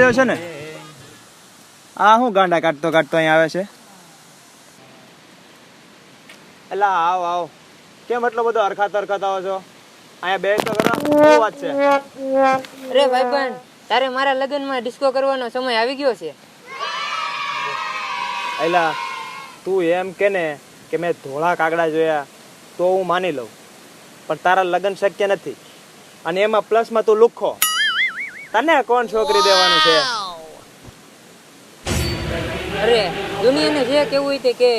જોયો છે ને? આ હું ગાંડા કાઢતો કાઢતો અહીં આવે છે? એલા આવો આવો, કેમ એટલો બધો હરખાત આવો છો? અહીંયા બેસ તો કરો, શું વાત છે? અરે ભાઈબંધ, તારે મારા લગ્નમાં ડિસ્કો કરવાનો સમય આવી ગયો છે. એલા તું એમ કે ને કે મેં ધોળા કાગડા જોયા તો હું માની લઉં, પણ તારા લગ્ન શક્ય નથી. અને એમાં પ્લસમાં તું લુખ્ખો. તને કોણ છોકરી દેવાનું છે? અરે દુનિયાને જે કેવું હોય તે કે,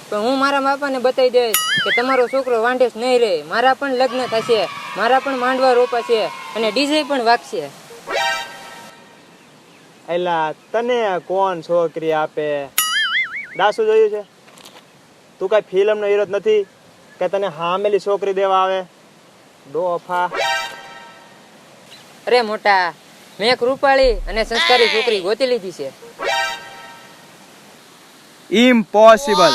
પણ હું મારા બાપાને બતાવી દઈશ કે તમારો છોકરો વાંઢેસ નહીં રહે. મારા પણ લગ્ન થશે, મારા પણ માંડવા રોપાશે અને ડીજે પણ વાગશે. એલા તને કોણ છોકરી આપે? દાસુ જોયું છે? તું કઈ ફિલ્મનો હીરો નથી કે તને હામેલી છોકરી દેવા આવે? ડોફા. અરે મોટા, મેં એક રૂપાળી અને સંસ્કારી છોકરી ગોતી લીધી છે. ઇમ્પોસિબલ.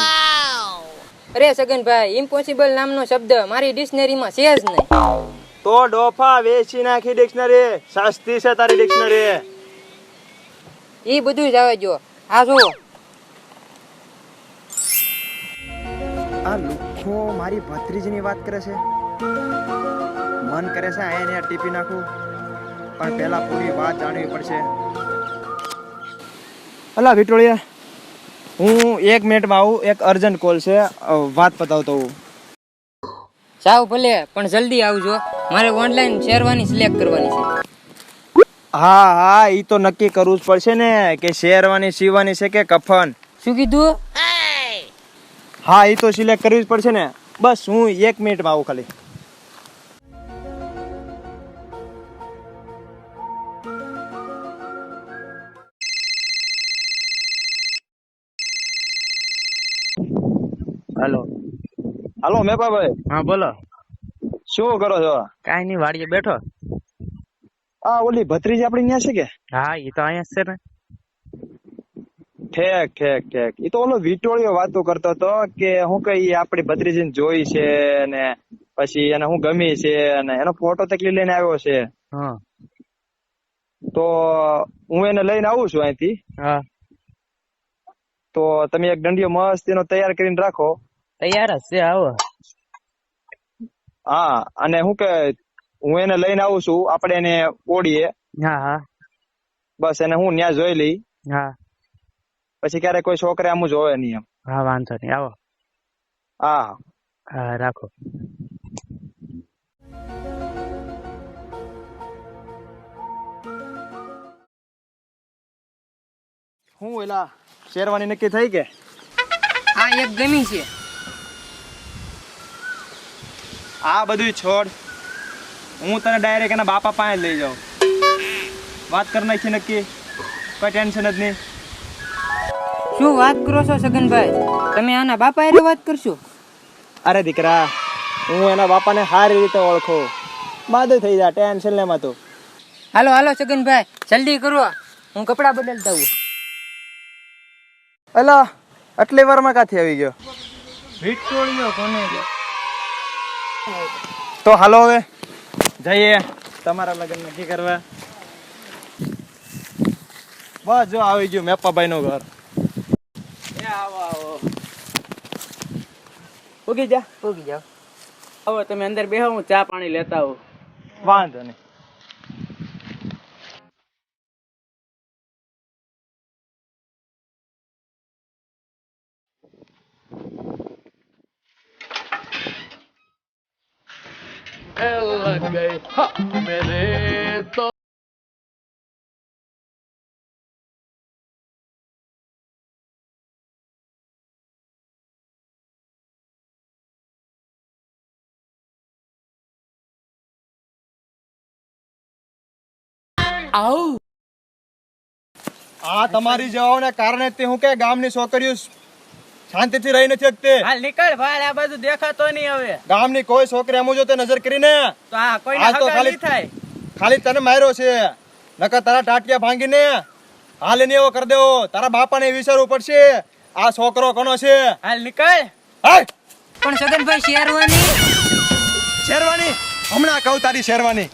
અરે સગનભાઈ, ઇમ્પોસિબલ નામનો શબ્દ મારી ડિક્શનરીમાં છે જ નહીં. તો ડોફા વેચી નાખી ડિક્શનરી. સસ્તી છે તારી ડિક્શનરી. એ બધું જ આવે જો. આ જો આ લુખ્ખો મારી ભત્રીજીની વાત કરે છે. મન કરે છે અહીંયા ટીપી નાખું, પણ પહેલા પૂરી વાત જાણવી પડશે. અલા વિટોળિયા, હું 1 મિનિટમાં આવું. એક અર્જન્ટ કોલ છે, વાત પતાવતો હું. સાવ ભલે, પણ જલ્દી આવજો. મારે ઓનલાઈન શેરવાની સિલેક્ટ કરવાની છે. હા હા, ઈ તો નક્કી કરવું જ પડશે ને કે શેરવાની સીવાની છે કે કફન. શું કીધું? હા, ઈ તો સિલેક્ટ કરવી જ પડશે ને. બસ હું 1 મિનિટમાં આવું ખાલી. હાલો હાલો મેપાભાઈ. હા બોલો. શું કરો છો? કાઈ નહીં, વાડીએ બેઠો. આ ઓલી ભત્રીજી આપણી ન્યા છે કે? હા એ તો અહીંયા જ છે ને. ઠેક ઠેક ઠેક. ઈ તો ઓલો વિટોળિયો વાતો કરતો હતો કે હું કઈ આપણી ભત્રીજીને જોઈ છે ને પછી એને હું ગમી છે અને એનો ફોટો તકલી લઈને આવ્યો છે. હા તો હું એને લઈને આવું છું અહીંથી. હા તો તમે એક દંડિયો મસ્ત એનો તૈયાર કરીને રાખો. તૈયાર જ છે, આવો. હા, અને હું કે હું એને લઈને આવું છું, આપણે એને ઓળીએ. હા હા બસ એને હું ન્યા જોઈ લઈ. હા પછી ક્યારેક કોઈ છોકરા આમ જોવે નહીં એમ. હા વાંધો નહીં, આવો. હા હા રાખો. હું એલા શેરવાની નક્કી થઈ કે? આ એક ગમી છે. આ બધું છોડ, હું તને ડાયરેક્ટ એના બાપા પાસે લઈ જાઉં. વાત કરી નાખી નક્કી, કોઈ ટેન્શન જ નહીં. શું વાત કરો છો સગનભાઈ? તમે આના બાપા હારે વાત કરશો? અરે દીકરા, હું એના બાપાને સારી રીતે ઓળખું. બાદ થઈ જા, ટેન્શન લેમાં તું. હાલો હાલો સગનભાઈ, જલ્દી કરો, હું કપડાં બદલતા આવું. અલા આટલી વારમાં કાથી આવી ગયો? વિટોળિયો કોને ગયો? તો હાલો હવે જઈએ તમારા લગ્ન નક્કી કરવા. બસ જો આવી ગયું મેપાભાઈ નું ઘર. આવો આવો. ઉગી જા. ઉગી જાઓ. આવો તમે અંદર બેહો, હું ચા પાણી લેતા આવું. વાંધો નહીં. लग गए हाँ मेरे तो આ તમારી જવાઓને કારણે તે હું કે ગામની છોકરીઓ શાંતિથી રહી નથી શકતી. હાલ નીકળ ભાઈ, આ બાજુ દેખાતો નહીં હવે. ગામની કોઈ છોકરી આમ જો તે નજર કરીને તો આ કોઈને હાલ તો હગા ખાલી- નહીં થાય. ખાલી તને માર્યો છે, નકર તારા ટાટિયા ભાંગીને હાલ એની એવો કરી દેવો. તારા બાપાને વિચારવું પડશે આ છોકરો કોનો છે. હાલ નીકળ. હાય! પણ સગનભાઈ શેરવાની શેરવાની હમણાં કહું તારી શેરવાની.